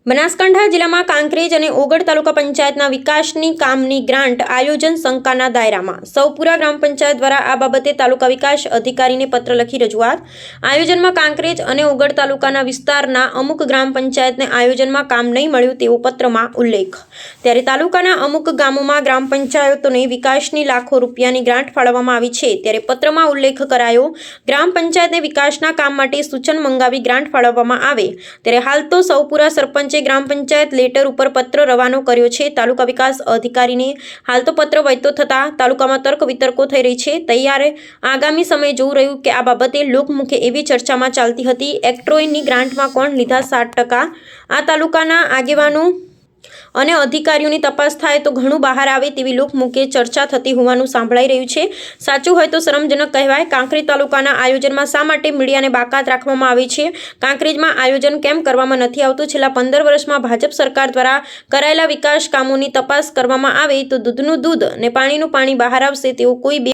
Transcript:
બનાસકાંઠા જિલ્લામાં કાંકરેજ અને ઓગળ તાલુકા પંચાયતના વિકાસની કામની ગ્રાન્ટ આયોજન શંકાના દાયરામાં સૌપુરા ગ્રામ પંચાયત દ્વારા આ બાબતે તાલુકા વિકાસ અધિકારીને પત્ર લખી રજૂઆત। આયોજનમાં કાંકરેજ અને ઓગળ તાલુકાના વિસ્તારના અમુક ગ્રામ પંચાયતને આયોજનમાં કામ નહીં મળ્યું તેવો પત્રમાં ઉલ્લેખ। ત્યારે તાલુકાના અમુક ગામોમાં ગ્રામ પંચાયતોને વિકાસની લાખો રૂપિયાની ગ્રાન્ટ ફાળવવામાં આવી છે। ત્યારે પત્રમાં ઉલ્લેખ કરાયો ગ્રામ પંચાયતને વિકાસના કામ માટે સૂચન મંગાવી ગ્રાન્ટ ફાળવવામાં આવે। ત્યારે હાલ તો સૌપુરા સરપંચ ગ્રામ પંચાયત લેટર ઉપર પત્ર રવાનો કર્યો છે। તાલુકા વિકાસ અધિકારીને હાલ તો પત્ર વહેતો થતા તાલુકામાં તર્ક વિતર્કો થઈ રહી છે। તૈયાર આગામી સમય જોવું રહ્યું કે આ બાબતે લોકમુખે એવી ચર્ચામાં ચાલતી હતી એક્ટ્રોઈની ગ્રાન્ટમાં કોણ લીધા 7%। આ તાલુકાના આગેવાનો અને અધિકારીઓની તપાસ થાય તો ઘણું બહાર આવે તેવી લોકમુખે ચર્ચા થતી હોવાનું સાંભળાઈ રહ્યું છે। સાચું હોય તો શરમજનક કહેવાય। કાંકરેજ તાલુકાના આયોજનમાં શા માટે મીડિયાને બાકાત રાખવામાં આવે છે? કાંકરેજમાં આયોજન કેમ કરવામાં નથી આવતું? છેલ્લા 15 વર્ષમાં ભાજપ સરકાર દ્વારા કરાયેલા વિકાસ કામોની તપાસ કરવામાં આવે તો દૂધનું દૂધ અને પાણીનું પાણી બહાર આવશે તેવો કોઈ